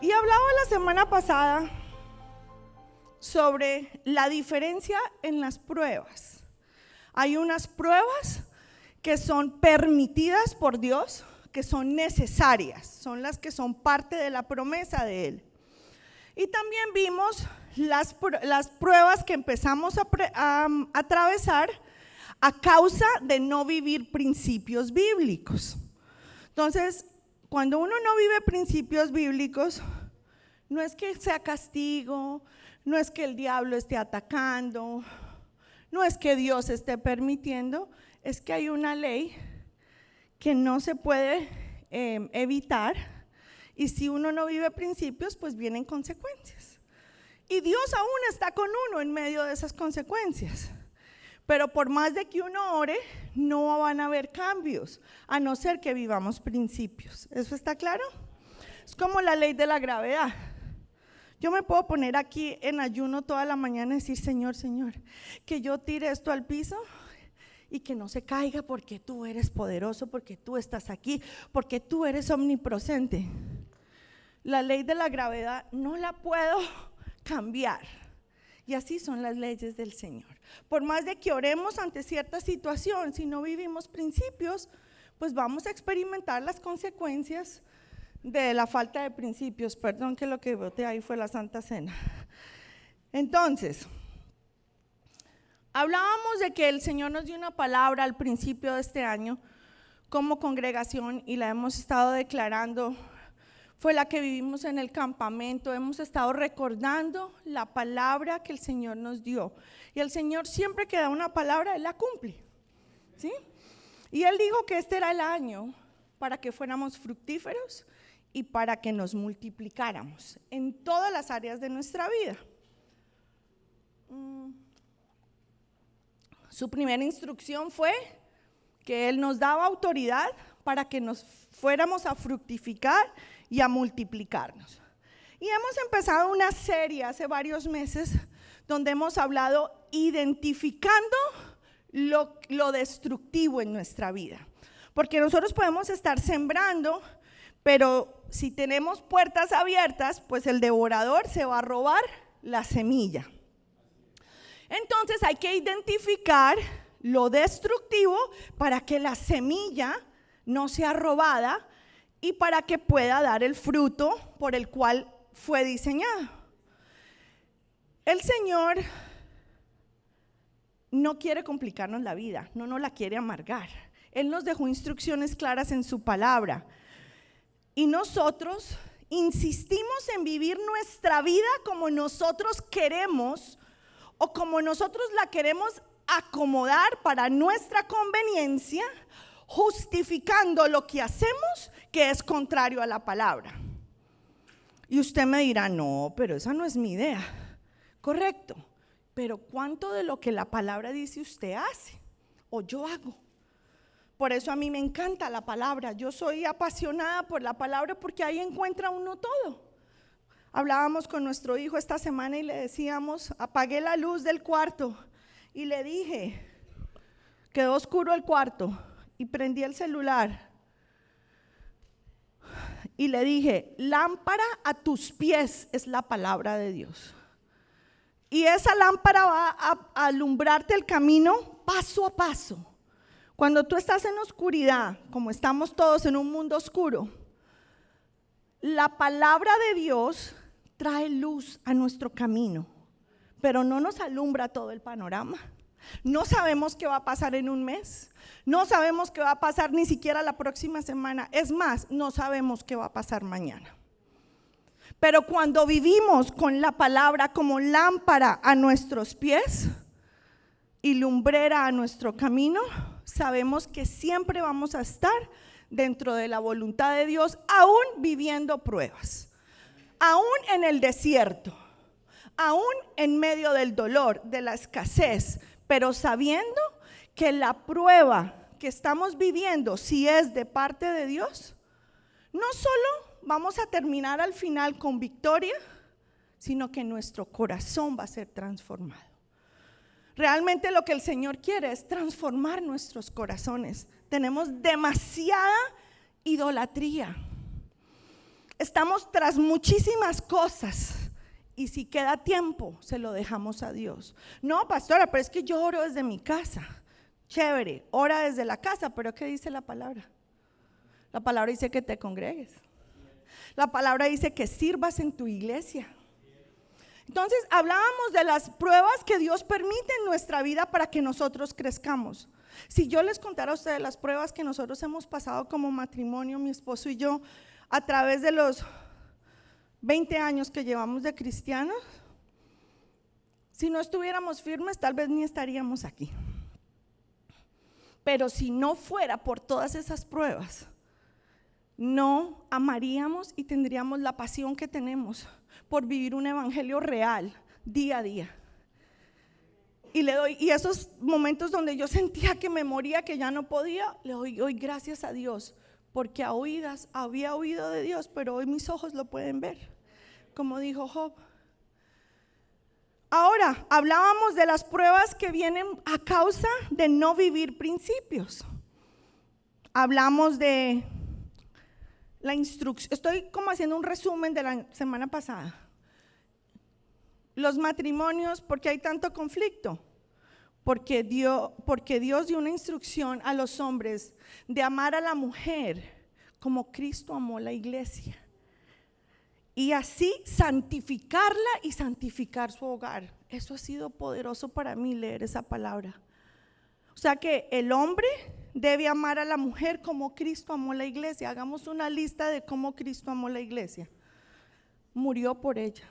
Y hablaba la semana pasada sobre la diferencia en las pruebas. Hay unas pruebas que son permitidas por Dios, que son necesarias, son las que son parte de la promesa de Él. Y también vimos las pruebas que empezamos a atravesar a causa de no vivir principios bíblicos. Entonces, cuando uno no vive principios bíblicos, no es que sea castigo, no es que el diablo esté atacando, no es que Dios esté permitiendo, es que hay una ley que no se puede evitar, y si uno no vive principios, pues vienen consecuencias. Y Dios aún está con uno en medio de esas consecuencias. Pero por más de que uno ore, no van a haber cambios, a no ser que vivamos principios. ¿Eso está claro? Es como la ley de la gravedad. Yo me puedo poner aquí en ayuno toda la mañana y decir: Señor, Señor, que yo tire esto al piso y que no se caiga, porque tú eres poderoso, porque tú estás aquí, porque tú eres omnipresente. La ley de la gravedad no la puedo cambiar. Y así son las leyes del Señor. Por más de que oremos ante cierta situación, si no vivimos principios, pues vamos a experimentar las consecuencias de la falta de principios. Perdón, que lo que boté ahí fue la Santa Cena. Entonces, hablábamos de que el Señor nos dio una palabra al principio de este año como congregación y la hemos estado declarando. Fue la que vivimos en el campamento. Hemos estado recordando la palabra que el Señor nos dio. Y el Señor siempre que da una palabra, Él la cumple, ¿sí? Y Él dijo que este era el año para que fuéramos fructíferos y para que nos multiplicáramos en todas las áreas de nuestra vida. Su primera instrucción fue que Él nos daba autoridad para que nos fuéramos a fructificar y a multiplicarnos. Y hemos empezado una serie hace varios meses donde hemos hablado identificando lo destructivo en nuestra vida. Porque nosotros podemos estar sembrando, pero si tenemos puertas abiertas, pues el devorador se va a robar la semilla. Entonces hay que identificar lo destructivo para que la semilla no sea robada y para que pueda dar el fruto por el cual fue diseñado. El Señor no quiere complicarnos la vida, no nos la quiere amargar. Él nos dejó instrucciones claras en su palabra y nosotros insistimos en vivir nuestra vida como nosotros queremos o como nosotros la queremos acomodar para nuestra conveniencia, justificando lo que hacemos que es contrario a la palabra. Y usted me dirá: no, pero esa no es mi idea. Correcto, pero ¿cuánto de lo que la palabra dice usted hace o yo hago? Por eso a mí me encanta la palabra. Yo soy apasionada por la palabra porque ahí encuentra uno todo. Hablábamos con nuestro hijo esta semana y le decíamos: apagué la luz del cuarto y le dije, quedó oscuro el cuarto, y prendí el celular y le dije: lámpara a tus pies es la palabra de Dios, y esa lámpara va a alumbrarte el camino paso a paso. Cuando tú estás en oscuridad, como estamos todos en un mundo oscuro, la palabra de Dios trae luz a nuestro camino, pero no nos alumbra todo el panorama. No sabemos qué va a pasar en un mes, no sabemos qué va a pasar ni siquiera la próxima semana, es más, no sabemos qué va a pasar mañana. Pero cuando vivimos con la palabra como lámpara a nuestros pies y lumbrera a nuestro camino, sabemos que siempre vamos a estar dentro de la voluntad de Dios, aún viviendo pruebas, aún en el desierto, aún en medio del dolor, de la escasez, pero sabiendo que la prueba que estamos viviendo, si es de parte de Dios, no solo vamos a terminar al final con victoria, sino que nuestro corazón va a ser transformado. Realmente lo que el Señor quiere es transformar nuestros corazones. Tenemos demasiada idolatría. Estamos tras muchísimas cosas y si queda tiempo, se lo dejamos a Dios. No, pastora, pero es que yo oro desde mi casa. Chévere, ora desde la casa, pero ¿qué dice la palabra? La palabra dice que te congregues. La palabra dice que sirvas en tu iglesia. Entonces hablábamos de las pruebas que Dios permite en nuestra vida para que nosotros crezcamos. Si yo les contara a ustedes las pruebas que nosotros hemos pasado como matrimonio, mi esposo y yo, a través de los 20 años que llevamos de cristianos, si no estuviéramos firmes, tal vez ni estaríamos aquí. Pero si no fuera por todas esas pruebas, no amaríamos y tendríamos la pasión que tenemos por vivir un evangelio real día a día. Y esos momentos donde yo sentía que me moría, que ya no podía, le doy hoy gracias a Dios, porque a oídas había oído de Dios, pero hoy mis ojos lo pueden ver, como dijo Job. Ahora, hablábamos de las pruebas que vienen a causa de no vivir principios. Hablamos de la instrucción, estoy como haciendo un resumen de la semana pasada. Los matrimonios, ¿por qué hay tanto conflicto? Porque Dios dio una instrucción a los hombres de amar a la mujer como Cristo amó la iglesia. Y así santificarla y santificar su hogar. Eso ha sido poderoso para mí leer esa palabra. O sea que el hombre debe amar a la mujer como Cristo amó la iglesia. Hagamos una lista de cómo Cristo amó la iglesia. Murió por ella,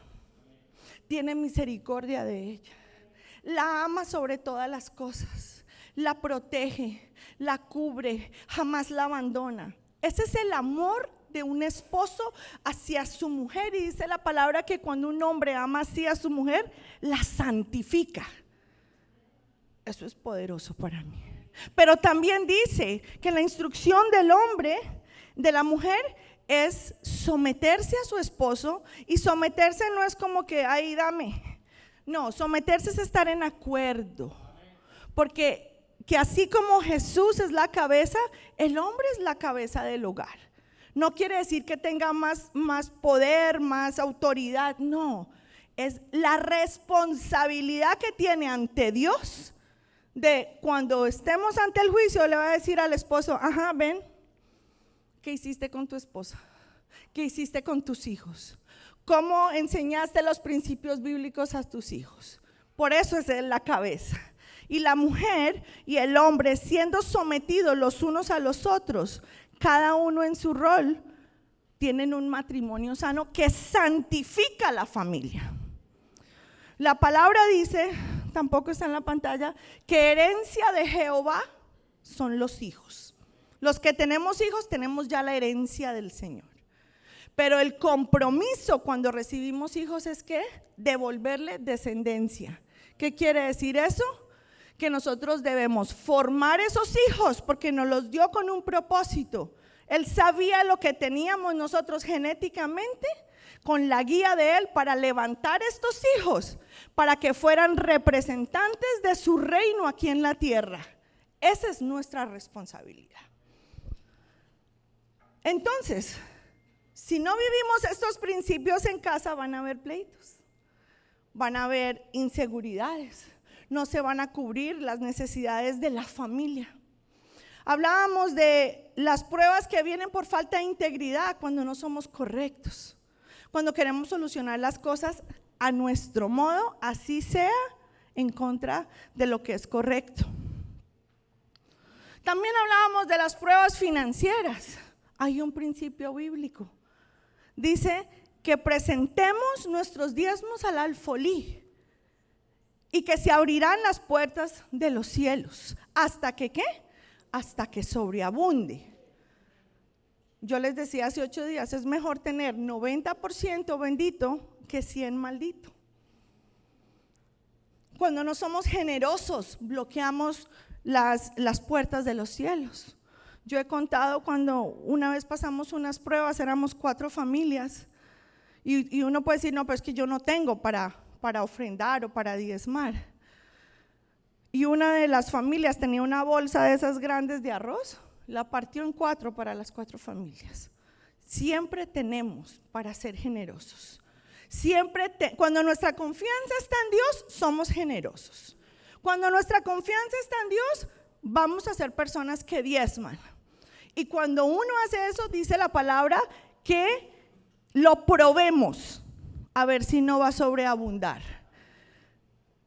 tiene misericordia de ella, la ama sobre todas las cosas, la protege, la cubre, jamás la abandona. Ese es el amor de un esposo hacia su mujer, y dice la palabra que cuando un hombre ama así a su mujer, la santifica. Eso es poderoso para mí. Pero también dice que la instrucción del hombre, de la mujer, es someterse a su esposo. Y someterse no es como que, ay, dame. No, someterse es estar en acuerdo. Porque que así como Jesús es la cabeza, el hombre es la cabeza del hogar. No quiere decir que tenga más poder, más autoridad, no. Es la responsabilidad que tiene ante Dios de cuando estemos ante el juicio, le va a decir al esposo, ajá, ven, ¿qué hiciste con tu esposa? ¿Qué hiciste con tus hijos? ¿Cómo enseñaste los principios bíblicos a tus hijos? Por eso es la cabeza. Y la mujer y el hombre siendo sometidos los unos a los otros, cada uno en su rol, tienen un matrimonio sano que santifica la familia. La palabra dice, tampoco está en la pantalla, que herencia de Jehová son los hijos. Los que tenemos hijos tenemos ya la herencia del Señor. Pero el compromiso cuando recibimos hijos es que devolverle descendencia. ¿Qué quiere decir eso? Que nosotros debemos formar esos hijos porque nos los dio con un propósito. Él sabía lo que teníamos nosotros genéticamente, con la guía de Él, para levantar estos hijos, para que fueran representantes de su reino aquí en la tierra. Esa es nuestra responsabilidad. Entonces, si no vivimos estos principios en casa, van a haber pleitos, van a haber inseguridades, no se van a cubrir las necesidades de la familia. Hablábamos de las pruebas que vienen por falta de integridad, cuando no somos correctos, cuando queremos solucionar las cosas a nuestro modo, así sea en contra de lo que es correcto. También hablábamos de las pruebas financieras. Hay un principio bíblico. Dice que presentemos nuestros diezmos al alfolí y que se abrirán las puertas de los cielos. ¿Hasta que qué? Hasta que sobreabunde. Yo les decía hace 8 días, es mejor tener 90% bendito que 100 maldito. Cuando no somos generosos, bloqueamos las puertas de los cielos. Yo he contado cuando una vez pasamos unas pruebas, éramos 4 familias, y uno puede decir, no, pero es que yo no tengo para ofrendar o para diezmar. Y una de las familias tenía una bolsa de esas grandes de arroz, la partió en 4 para las 4 familias. siempre tenemos para ser generosos. Cuando nuestra confianza está en Dios, somos generosos. Cuando nuestra confianza está en Dios, vamos a ser personas que diezman. Y cuando uno hace eso, dice la palabra que lo probemos a ver si no va a sobreabundar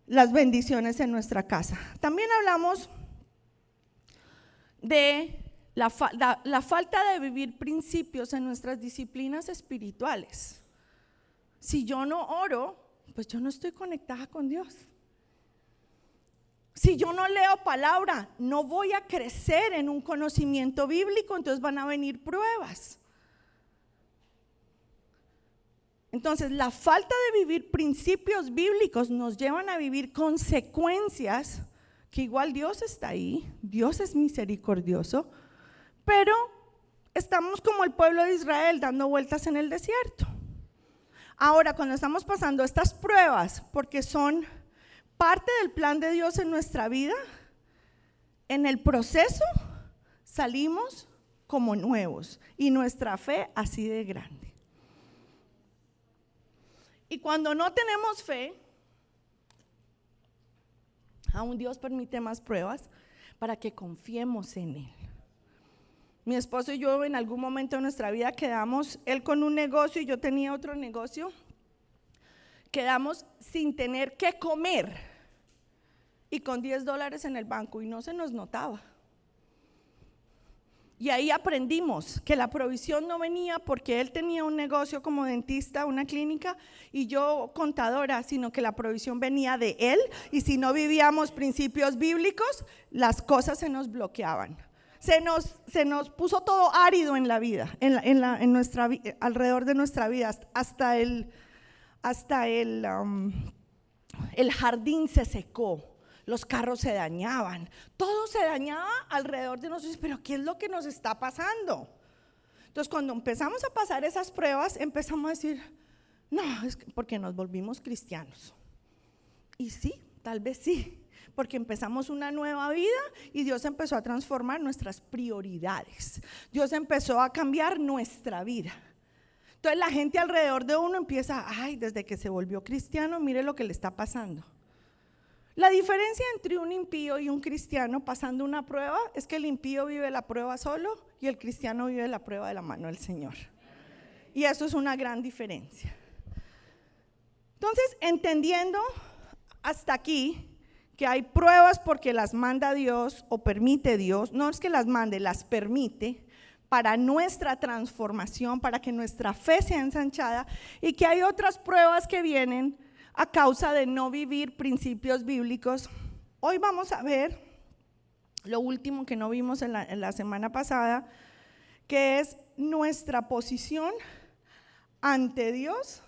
las bendiciones en nuestra casa. También hablamos de la falta de vivir principios en nuestras disciplinas espirituales. Si yo no oro, pues yo no estoy conectada con Dios. Si yo no leo palabra, no voy a crecer en un conocimiento bíblico, entonces van a venir pruebas. Entonces, la falta de vivir principios bíblicos nos llevan a vivir consecuencias que igual Dios está ahí, Dios es misericordioso, pero estamos como el pueblo de Israel dando vueltas en el desierto. Ahora, cuando estamos pasando estas pruebas, porque son parte del plan de Dios en nuestra vida, en el proceso salimos como nuevos y nuestra fe así de grande. Y cuando no tenemos fe, aún Dios permite más pruebas para que confiemos en Él. Mi esposo y yo en algún momento de nuestra vida quedamos, él con un negocio y yo tenía otro negocio, quedamos sin tener que comer y con $10 en el banco y no se nos notaba. Y ahí aprendimos que la provisión no venía porque él tenía un negocio como dentista, una clínica, y yo contadora, sino que la provisión venía de él, y si no vivíamos principios bíblicos, las cosas se nos bloqueaban. Se nos puso todo árido en la vida, alrededor de nuestra vida, hasta el jardín se secó. Los carros se dañaban, todo se dañaba alrededor de nosotros, pero ¿qué es lo que nos está pasando? Entonces cuando empezamos a pasar esas pruebas, empezamos a decir, no, es porque nos volvimos cristianos. Y sí, tal vez sí, porque empezamos una nueva vida y Dios empezó a transformar nuestras prioridades. Dios empezó a cambiar nuestra vida. Entonces la gente alrededor de uno empieza, ay, desde que se volvió cristiano, mire lo que le está pasando. La diferencia entre un impío y un cristiano pasando una prueba es que el impío vive la prueba solo y el cristiano vive la prueba de la mano del Señor. Y eso es una gran diferencia. Entonces, entendiendo hasta aquí que hay pruebas porque las manda Dios o permite Dios, no es que las mande, las permite para nuestra transformación, para que nuestra fe sea ensanchada, y que hay otras pruebas que vienen a causa de no vivir principios bíblicos. Hoy vamos a ver lo último que no vimos en la semana pasada, que es nuestra posición ante Dios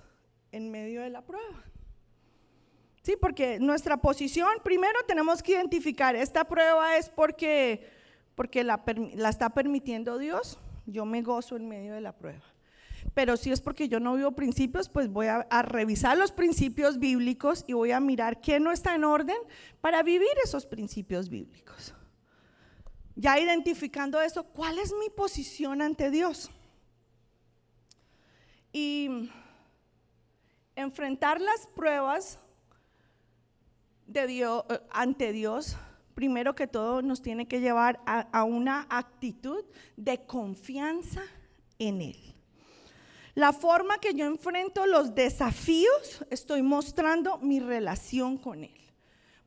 en medio de la prueba. Sí, porque nuestra posición, primero tenemos que identificar, esta prueba es porque la está permitiendo Dios, yo me gozo en medio de la prueba. Pero si es porque yo no vivo principios, pues voy a revisar los principios bíblicos y voy a mirar qué no está en orden para vivir esos principios bíblicos. Ya identificando eso, ¿cuál es mi posición ante Dios? Y enfrentar las pruebas de Dios, ante Dios, primero que todo nos tiene que llevar a una actitud de confianza en Él. La forma que yo enfrento los desafíos, estoy mostrando mi relación con Él.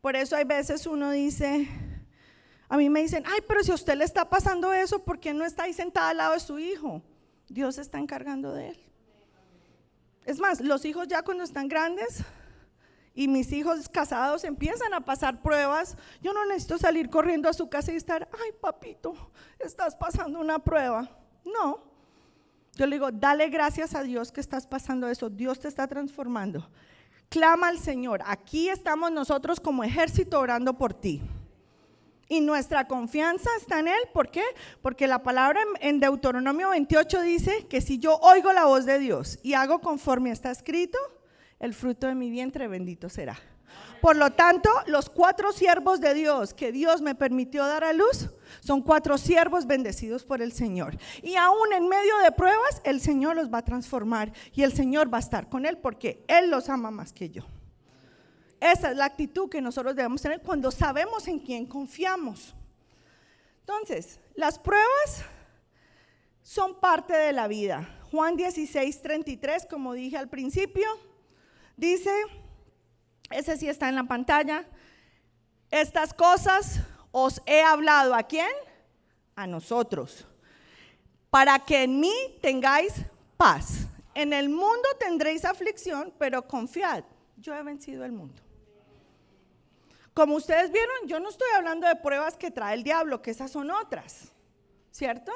Por eso hay veces uno dice, a mí me dicen, ay, pero si a usted le está pasando eso, ¿por qué no está ahí sentada al lado de su hijo? Dios se está encargando de él. Es más, los hijos ya cuando están grandes y mis hijos casados empiezan a pasar pruebas, yo no necesito salir corriendo a su casa y estar, ay, papito, estás pasando una prueba. No. Yo le digo, dale gracias a Dios que estás pasando eso, Dios te está transformando. Clama al Señor, aquí estamos nosotros como ejército orando por ti. Y nuestra confianza está en Él, ¿por qué? Porque la palabra en Deuteronomio 28 dice que si yo oigo la voz de Dios y hago conforme está escrito, el fruto de mi vientre bendito será. Por lo tanto, los 4 siervos de Dios que Dios me permitió dar a luz son 4 siervos bendecidos por el Señor. Y aún en medio de pruebas, el Señor los va a transformar y el Señor va a estar con él porque Él los ama más que yo. Esa es la actitud que nosotros debemos tener cuando sabemos en quién confiamos. Entonces, las pruebas son parte de la vida. Juan 16:33, como dije al principio, dice, ese sí está en la pantalla, estas cosas os he hablado, ¿a quién? A nosotros, para que en mí tengáis paz. En el mundo tendréis aflicción, pero confiad, yo he vencido el mundo. Como ustedes vieron, yo no estoy hablando de pruebas que trae el diablo, que esas son otras, ¿cierto?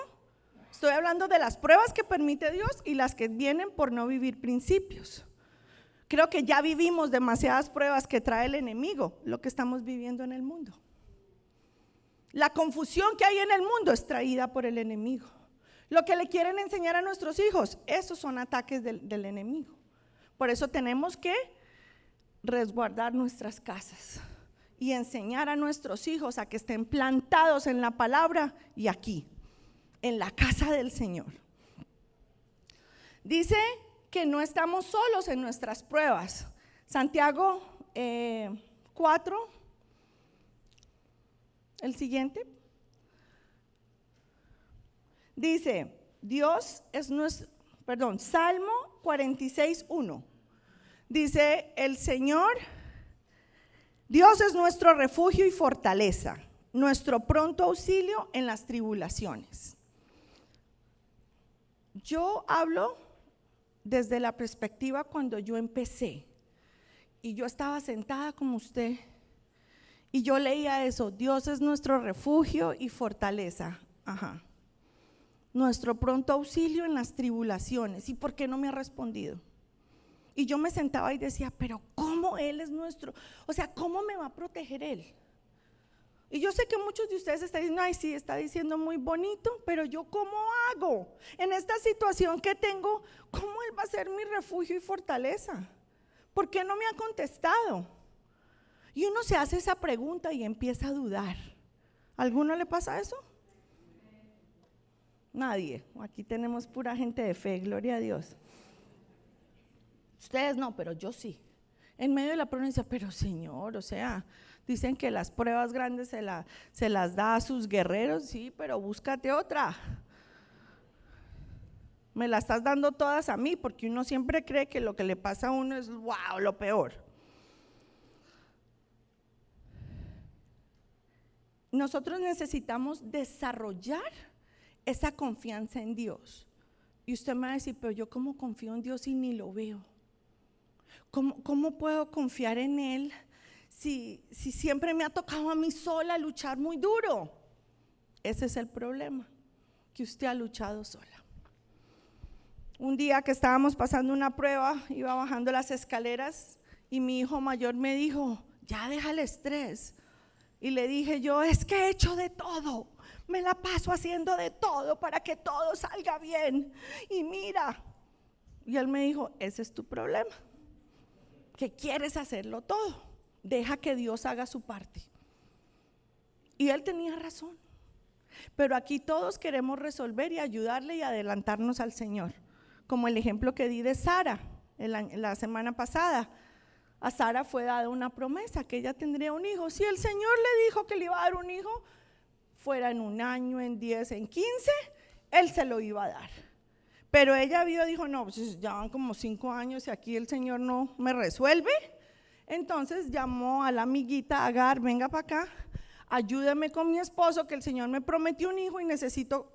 Estoy hablando de las pruebas que permite Dios y las que vienen por no vivir principios. Creo que ya vivimos demasiadas pruebas que trae el enemigo, lo que estamos viviendo en el mundo. La confusión que hay en el mundo es traída por el enemigo. Lo que le quieren enseñar a nuestros hijos, esos son ataques del enemigo. Por eso tenemos que resguardar nuestras casas y enseñar a nuestros hijos a que estén plantados en la palabra y aquí, en la casa del Señor. Dice que no estamos solos en nuestras pruebas. Santiago 4, el siguiente, dice, Salmo 46:1, dice, el Señor, Dios es nuestro refugio y fortaleza, nuestro pronto auxilio en las tribulaciones. Yo hablo desde la perspectiva cuando yo empecé y yo estaba sentada como usted y yo leía eso, Dios es nuestro refugio y fortaleza, nuestro pronto auxilio en las tribulaciones. ¿Y por qué no me ha respondido? Y yo me sentaba y decía, pero ¿cómo Él es nuestro? O sea, ¿cómo me va a proteger Él? Y yo sé que muchos de ustedes están diciendo, ay, sí, está diciendo muy bonito, pero yo ¿cómo hago? En esta situación que tengo, ¿cómo Él va a ser mi refugio y fortaleza? ¿Por qué no me ha contestado? Y uno se hace esa pregunta y empieza a dudar. ¿A alguno le pasa eso? Nadie. Aquí tenemos pura gente de fe, gloria a Dios. Ustedes no, pero yo sí. En medio de la prueba dice, pero Señor, o sea, dicen que las pruebas grandes se las da a sus guerreros, sí, pero búscate otra. Me la estás dando todas a mí, porque uno siempre cree que lo que le pasa a uno es wow, lo peor. Nosotros necesitamos desarrollar esa confianza en Dios. Y usted me va a decir, pero yo ¿cómo confío en Dios y ni lo veo? ¿Cómo puedo confiar en Él si siempre me ha tocado a mí sola luchar muy duro? Ese es el problema, que usted ha luchado sola. Un día que estábamos pasando una prueba, iba bajando las escaleras y mi hijo mayor me dijo, ya deja el estrés. Y le dije yo, es que he hecho de todo, me la paso haciendo de todo para que todo salga bien. Y mira, y él me dijo, ese es tu problema, que quieres hacerlo todo, deja que Dios haga su parte. Y él tenía razón, pero aquí todos queremos resolver y ayudarle y adelantarnos al Señor, como el ejemplo que di de Sara la semana pasada. A Sara fue dada una promesa que ella tendría un hijo. Si el Señor le dijo que le iba a dar un hijo, fuera en 1 año, en 10, en 15, Él se lo iba a dar. Pero ella dijo, no, pues ya van como 5 años y aquí el Señor no me resuelve. Entonces llamó a la amiguita Agar, venga para acá, ayúdame con mi esposo que el Señor me prometió un hijo y necesito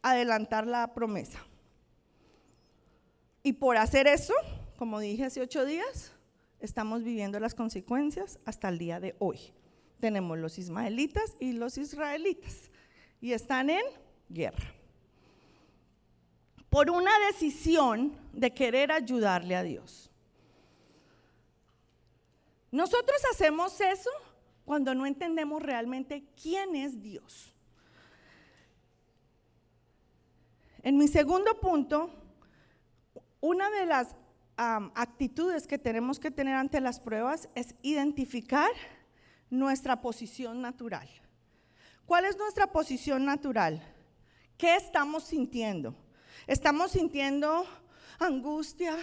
adelantar la promesa. Y por hacer eso, como dije hace 8 días, estamos viviendo las consecuencias hasta el día de hoy. Tenemos los ismaelitas y los israelitas y están en guerra por una decisión de querer ayudarle a Dios. Nosotros hacemos eso cuando no entendemos realmente quién es Dios. En mi segundo punto, una de las actitudes que tenemos que tener ante las pruebas es identificar nuestra posición natural. ¿Cuál es nuestra posición natural? ¿Qué estamos sintiendo? ¿Estamos sintiendo angustia?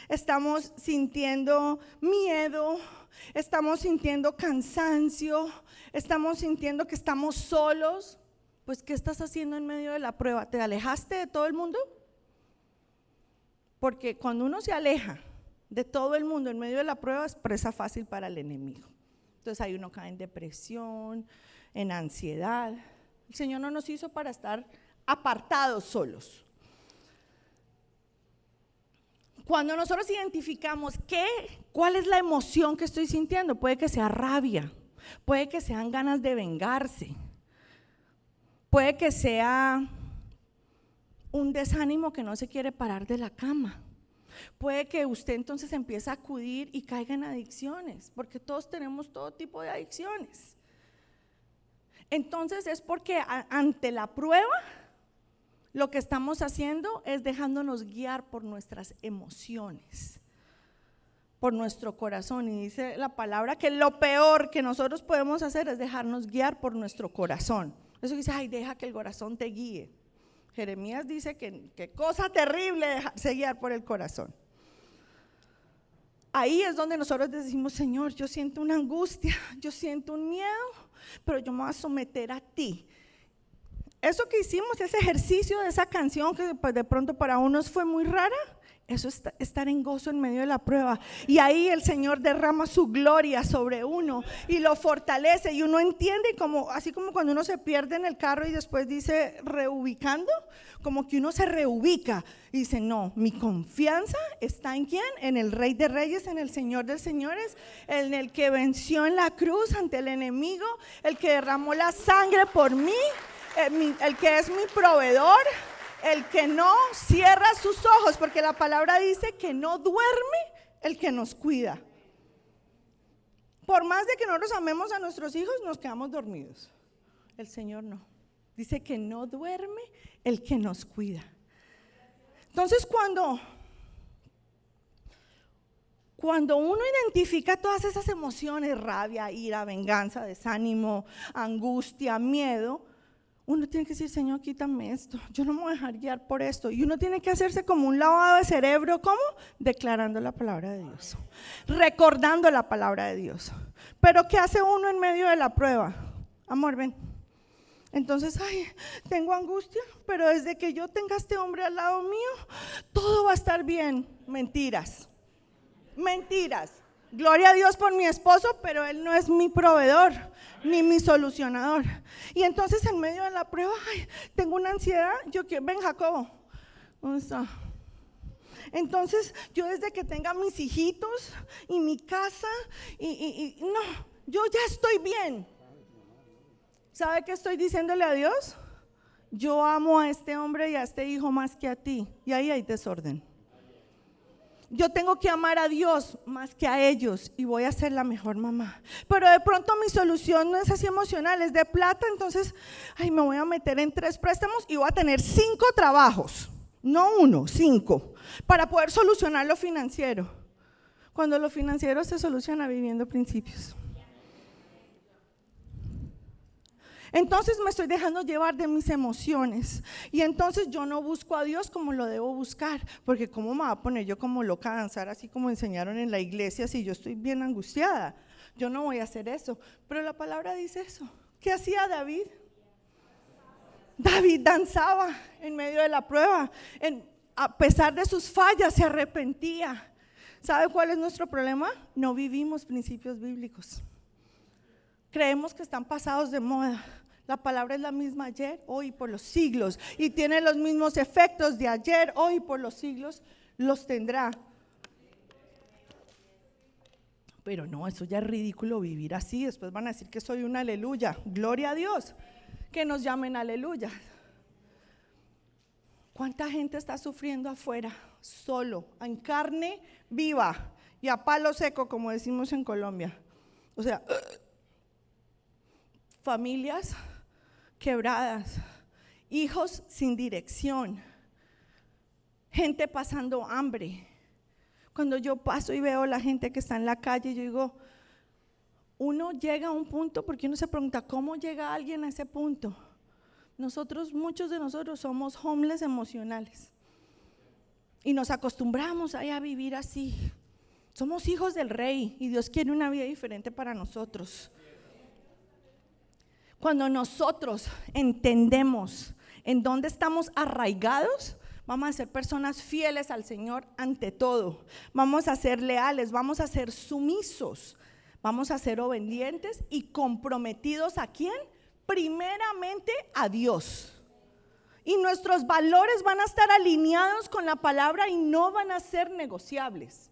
¿Estamos sintiendo miedo? ¿Estamos sintiendo cansancio? ¿Estamos sintiendo que estamos solos? Pues, ¿qué estás haciendo en medio de la prueba? ¿Te alejaste de todo el mundo? Porque cuando uno se aleja de todo el mundo en medio de la prueba, es presa fácil para el enemigo. Entonces ahí uno cae en depresión, en ansiedad. El Señor no nos hizo para estar apartados solos. Cuando nosotros identificamos cuál es la emoción que estoy sintiendo, puede que sea rabia, puede que sean ganas de vengarse, puede que sea un desánimo que no se quiere parar de la cama. Puede que usted entonces empiece a acudir y caiga en adicciones, porque todos tenemos todo tipo de adicciones. Entonces es porque ante la prueba lo que estamos haciendo es dejándonos guiar por nuestras emociones, por nuestro corazón. Y dice la palabra que lo peor que nosotros podemos hacer es dejarnos guiar por nuestro corazón. Eso dice, ay, deja que el corazón te guíe. Jeremías dice que cosa terrible dejarse guiar por el corazón. Ahí es donde nosotros decimos, Señor, yo siento una angustia, yo siento un miedo, pero yo me voy a someter a ti. Eso que hicimos, ese ejercicio de esa canción que pues de pronto para unos fue muy rara, eso es estar en gozo en medio de la prueba. Y ahí el Señor derrama su gloria sobre uno y lo fortalece, y uno entiende, como así como cuando uno se pierde en el carro y después dice reubicando, como que uno se reubica y dice, no, mi confianza está ¿en quién? En el Rey de Reyes, en el Señor de Señores, en el que venció en la cruz ante el enemigo, el que derramó la sangre por mí, el que es mi proveedor, el que no cierra sus ojos, porque la palabra dice que no duerme el que nos cuida. Por más de que nosotros amemos a nuestros hijos, nos quedamos dormidos. El Señor no. Dice que no duerme el que nos cuida. Entonces cuando uno identifica todas esas emociones, rabia, ira, venganza, desánimo, angustia, miedo, uno tiene que decir, Señor, quítame esto, yo no me voy a dejar guiar por esto. Y uno tiene que hacerse como un lavado de cerebro, ¿cómo? Declarando la palabra de Dios, recordando la palabra de Dios. Pero ¿qué hace uno en medio de la prueba? Amor, ven. Entonces, ay, tengo angustia, pero desde que yo tenga a este hombre al lado mío, todo va a estar bien. Mentiras, mentiras. Gloria a Dios por mi esposo, pero él no es mi proveedor ni mi solucionador. Y entonces en medio de la prueba, ay, tengo una ansiedad. Ven, Jacobo, ¿dónde está? Entonces yo desde que tenga mis hijitos y mi casa no, yo ya estoy bien. ¿Sabe qué estoy diciéndole a Dios? Yo amo a este hombre y a este hijo más que a ti. Y ahí hay desorden. Yo tengo que amar a Dios más que a ellos y voy a ser la mejor mamá. Pero de pronto mi solución no es así emocional, es de plata. Entonces, ay, me voy a meter en 3 préstamos y voy a tener 5 trabajos, no 1, 5, para poder solucionar lo financiero. Cuando lo financiero se soluciona viviendo principios. Entonces me estoy dejando llevar de mis emociones, y entonces yo no busco a Dios como lo debo buscar, porque ¿cómo me va a poner yo como loca a danzar así como enseñaron en la iglesia si yo estoy bien angustiada? Yo no voy a hacer eso. Pero la palabra dice eso. ¿Qué hacía David? David danzaba en medio de la prueba, a pesar de sus fallas se arrepentía. ¿Sabe cuál es nuestro problema? No vivimos principios bíblicos. Creemos que están pasados de moda. La palabra es la misma ayer, hoy y por los siglos, y tiene los mismos efectos de ayer, hoy y por los siglos los tendrá. Pero no, eso ya es ridículo vivir así. Después van a decir que soy un aleluya. Gloria a Dios, que nos llamen aleluya. ¿Cuánta gente está sufriendo afuera, solo, en carne viva y a palo seco, como decimos en Colombia? O sea, familias quebradas, hijos sin dirección, gente pasando hambre. Cuando yo paso y veo la gente que está en la calle, yo digo, uno llega a un punto, porque uno se pregunta, ¿cómo llega alguien a ese punto? Muchos de nosotros somos homeless emocionales y nos acostumbramos ahí a vivir así. Somos hijos del Rey y Dios quiere una vida diferente para nosotros. Cuando nosotros entendemos en dónde estamos arraigados, vamos a ser personas fieles al Señor ante todo. Vamos a ser leales, vamos a ser sumisos, vamos a ser obedientes y comprometidos ¿a quién? Primeramente a Dios. Y nuestros valores van a estar alineados con la palabra y no van a ser negociables.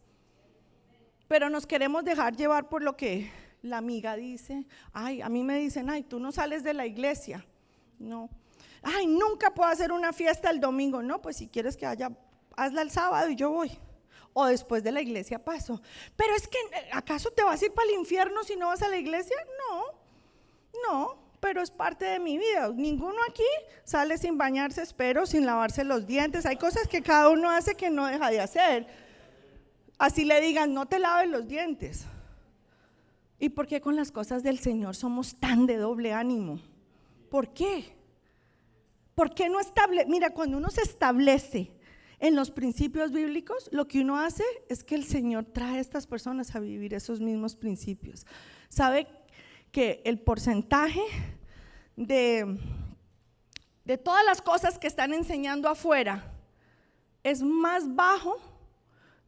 Pero nos queremos dejar llevar por lo que la amiga dice. Ay, a mí me dicen, ay, tú no sales de la iglesia. No. Ay, nunca puedo hacer una fiesta el domingo. No, pues si quieres que haya, hazla el sábado y yo voy. O después de la iglesia paso. Pero es que, ¿acaso te vas a ir para el infierno si no vas a la iglesia? No, pero es parte de mi vida. Ninguno aquí sale sin bañarse, espero, sin lavarse los dientes. Hay cosas que cada uno hace que no deja de hacer. Así le digan, no te laves los dientes. ¿Y por qué con las cosas del Señor somos tan de doble ánimo? ¿Por qué? ¿Por qué no establece? Mira, cuando uno se establece en los principios bíblicos, lo que uno hace es que el Señor trae a estas personas a vivir esos mismos principios. ¿Sabe que el porcentaje de todas las cosas que están enseñando afuera es más bajo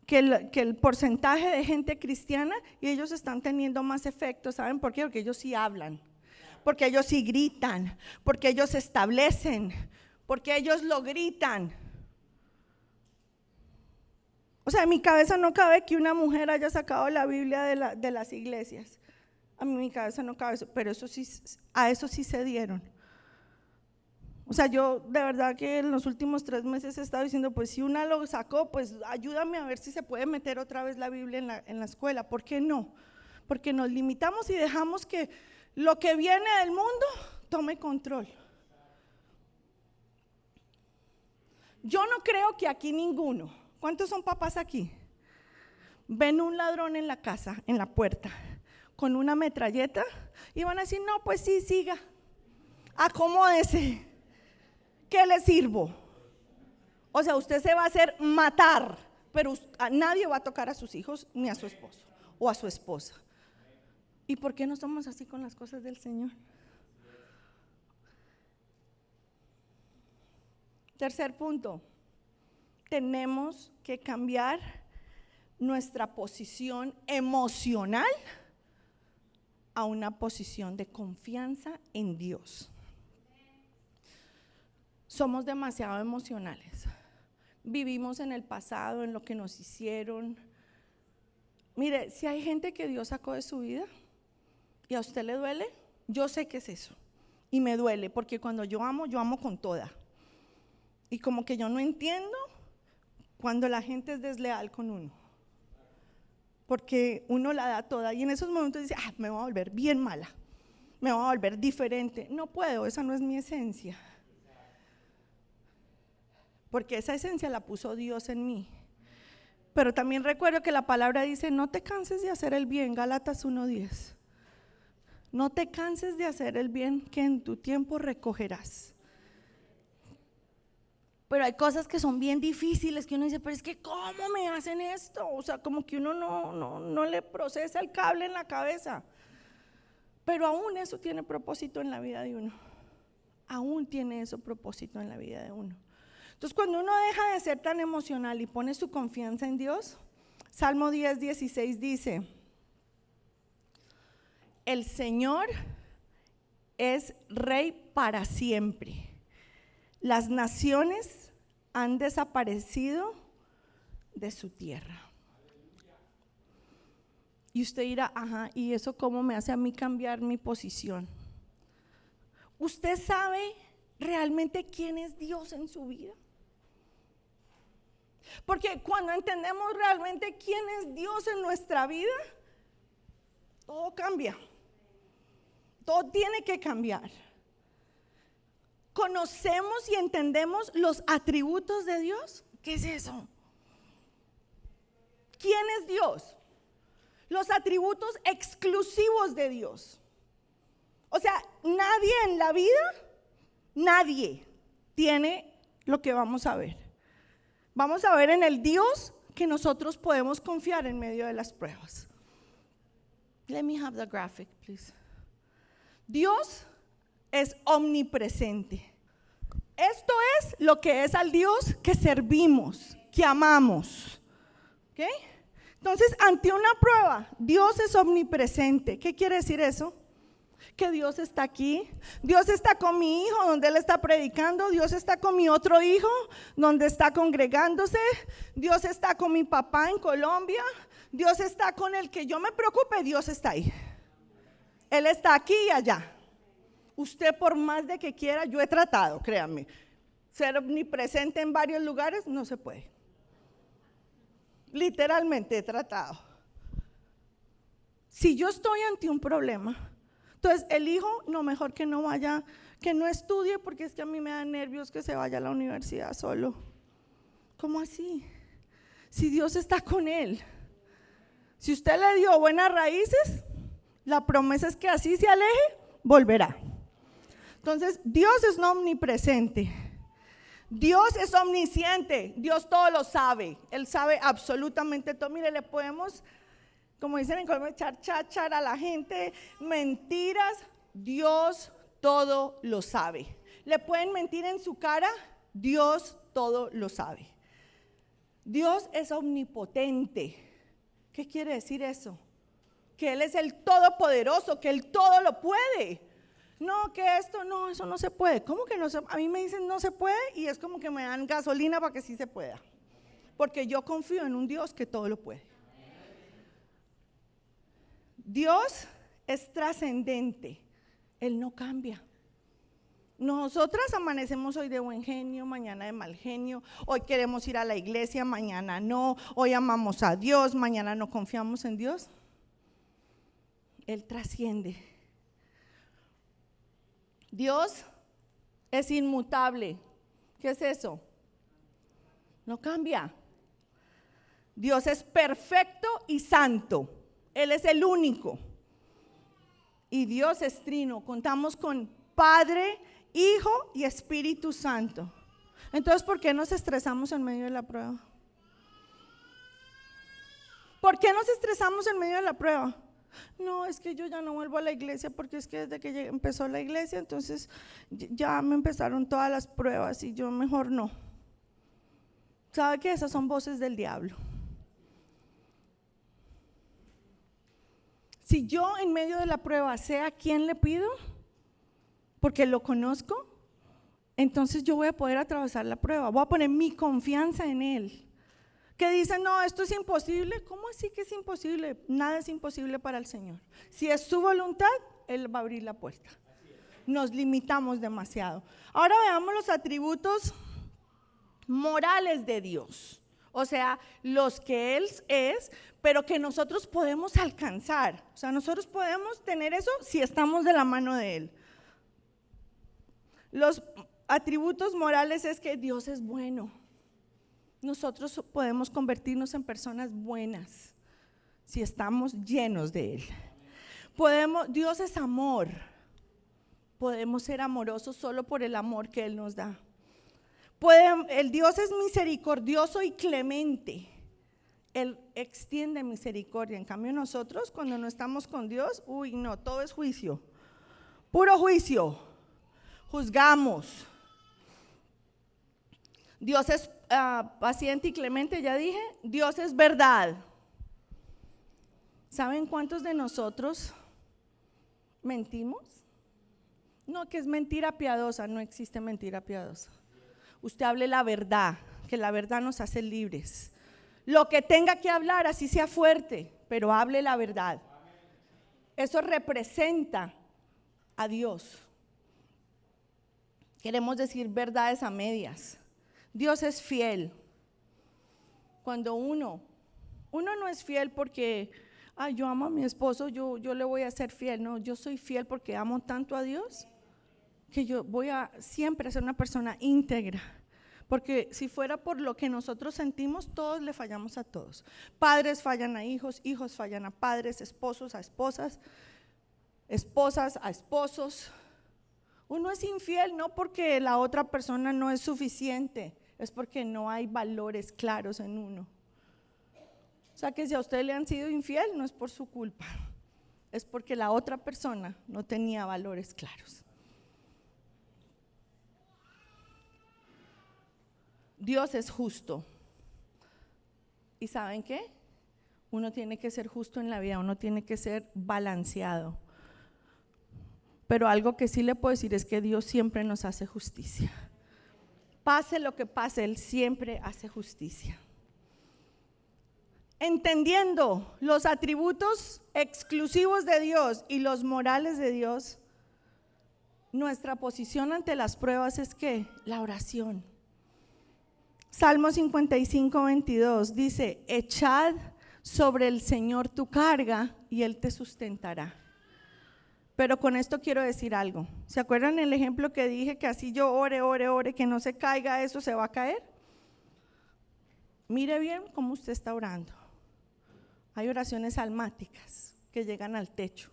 que el porcentaje de gente cristiana, y ellos están teniendo más efecto? ¿Saben por qué? Porque ellos sí hablan, porque ellos sí gritan, porque ellos se establecen, porque ellos lo gritan. O sea, en mi cabeza no cabe que una mujer haya sacado la Biblia de las iglesias. A mí en mi cabeza no cabe eso, pero eso sí, a eso sí se dieron. O sea, yo de verdad que en los últimos 3 meses he estado diciendo, pues si una lo sacó, pues ayúdame a ver si se puede meter otra vez la Biblia en la escuela. ¿Por qué no? Porque nos limitamos y dejamos que lo que viene del mundo tome control. Yo no creo que aquí ninguno, ¿cuántos son papás aquí? Ven un ladrón en la casa, en la puerta, con una metralleta y van a decir, no, pues sí, siga, acomódese. ¿Qué le sirvo? O sea, usted se va a hacer matar, pero nadie va a tocar a sus hijos ni a su esposo o a su esposa. ¿Y por qué no somos así con las cosas del Señor? Tercer punto, tenemos que cambiar nuestra posición emocional a una posición de confianza en Dios. Somos demasiado emocionales, vivimos en el pasado, en lo que nos hicieron. Mire, si hay gente que Dios sacó de su vida y a usted le duele, yo sé que es eso y me duele, porque cuando yo amo con toda, y como que yo no entiendo cuando la gente es desleal con uno, porque uno la da toda y en esos momentos dice, me voy a volver bien mala, me voy a volver diferente. No puedo, esa no es mi esencia. Porque esa esencia la puso Dios en mí. Pero también recuerdo que la palabra dice, no te canses de hacer el bien, Gálatas 1:10. No te canses de hacer el bien, que en tu tiempo recogerás. Pero hay cosas que son bien difíciles, que uno dice, pero es que ¿cómo me hacen esto? O sea, como que uno no le procesa el cable en la cabeza. Pero aún eso tiene propósito en la vida de uno. Aún tiene eso propósito en la vida de uno. Entonces, cuando uno deja de ser tan emocional y pone su confianza en Dios, Salmo 10:16 dice, el Señor es Rey para siempre. Las naciones han desaparecido de su tierra. Y usted dirá, ¿y eso cómo me hace a mí cambiar mi posición? ¿Usted sabe realmente quién es Dios en su vida? Porque cuando entendemos realmente quién es Dios en nuestra vida, todo cambia. Todo tiene que cambiar. ¿Conocemos y entendemos los atributos de Dios? ¿Qué es eso? ¿Quién es Dios? Los atributos exclusivos de Dios. O sea, nadie en la vida, nadie tiene lo que vamos a ver. Vamos a ver en el Dios que nosotros podemos confiar en medio de las pruebas. Let me have the graphic, please. Dios es omnipresente. Esto es lo que es al Dios que servimos, que amamos. ¿Ok? Entonces, ante una prueba, Dios es omnipresente. ¿Qué quiere decir eso? Que Dios está aquí. Dios está con mi hijo donde él está predicando. Dios está con mi otro hijo donde está congregándose. Dios está con mi papá en Colombia. Dios está con el que yo me preocupe. Dios está ahí. Él está aquí y allá. Usted, por más de que quiera, yo he tratado, créanme, ser omnipresente en varios lugares no se puede. Literalmente he tratado. Si yo estoy ante un problema, entonces el hijo, no, mejor que no vaya, que no estudie, porque es que a mí me da nervios que se vaya a la universidad solo. ¿Cómo así? Si Dios está con él, si usted le dio buenas raíces, la promesa es que así se aleje, volverá. Entonces, Dios es omnipresente. Dios es omnisciente. Dios todo lo sabe. Él sabe absolutamente todo. Mire, le podemos, como dicen en Colombia, echar a la gente mentiras. Dios todo lo sabe. Le pueden mentir en su cara. Dios todo lo sabe. Dios es omnipotente. ¿Qué quiere decir eso? Que Él es el todopoderoso, que Él todo lo puede. No, que esto, no, eso no se puede. ¿Cómo que no se puede? A mí me dicen no se puede y es como que me dan gasolina para que sí se pueda. Porque yo confío en un Dios que todo lo puede. Dios es trascendente. Él no cambia. Nosotras amanecemos hoy de buen genio, mañana de mal genio. Hoy queremos ir a la iglesia, mañana no. Hoy amamos a Dios, mañana no confiamos en Dios. Él trasciende. Dios es inmutable. ¿Qué es eso? No cambia. Dios es perfecto y santo. Él es el único. Y Dios es trino. Contamos con Padre, Hijo y Espíritu Santo. Entonces, ¿por qué nos estresamos en medio de la prueba? ¿Por qué nos estresamos en medio de la prueba? No, es que yo ya no vuelvo a la iglesia porque es que desde que empezó la iglesia, entonces ya me empezaron todas las pruebas y yo mejor no. ¿Sabe que esas son voces del diablo? Si yo en medio de la prueba sé a quién le pido, porque lo conozco, entonces yo voy a poder atravesar la prueba, voy a poner mi confianza en Él. Que dicen, no, esto es imposible. ¿Cómo así que es imposible? Nada es imposible para el Señor. Si es su voluntad, Él va a abrir la puerta. Nos limitamos demasiado. Ahora veamos los atributos morales de Dios. O sea, los que Él es, pero que nosotros podemos alcanzar. O sea, nosotros podemos tener eso si estamos de la mano de Él. Los atributos morales es que Dios es bueno. Nosotros podemos convertirnos en personas buenas si estamos llenos de Él. Dios es amor. Podemos ser amorosos solo por el amor que Él nos da. El Dios es misericordioso y clemente. Él extiende misericordia. En cambio nosotros cuando no estamos con Dios, uy no, todo es juicio. Puro juicio. Juzgamos. Dios es paciente y clemente, ya dije. Dios es verdad. ¿Saben cuántos de nosotros mentimos? No, que es mentira piadosa. No existe mentira piadosa. Usted hable la verdad, que la verdad nos hace libres. Lo que tenga que hablar, así sea fuerte, pero hable la verdad. Eso representa a Dios. Queremos decir verdades a medias. Dios es fiel. Cuando uno no es fiel porque yo amo a mi esposo, yo le voy a ser fiel. No, yo soy fiel porque amo tanto a Dios que yo voy a siempre ser una persona íntegra. Porque si fuera por lo que nosotros sentimos, todos le fallamos a todos. Padres fallan a hijos, hijos fallan a padres, esposos a esposas, esposas a esposos. Uno es infiel no porque la otra persona no es suficiente, es porque no hay valores claros en uno. O sea que si a usted le han sido infiel, no es por su culpa, es porque la otra persona no tenía valores claros. Dios es justo. ¿Y saben qué? Uno tiene que ser justo en la vida, uno tiene que ser balanceado. Pero algo que sí le puedo decir es que Dios siempre nos hace justicia. Pase lo que pase, Él siempre hace justicia. Entendiendo los atributos exclusivos de Dios y los morales de Dios, nuestra posición ante las pruebas es que la oración. Salmo 55, 22 dice: echad sobre el Señor tu carga y Él te sustentará. Pero con esto quiero decir algo. ¿Se acuerdan el ejemplo que dije que así yo ore, que no se caiga eso, se va a caer? Mire bien cómo usted está orando. Hay oraciones almáticas que llegan al techo.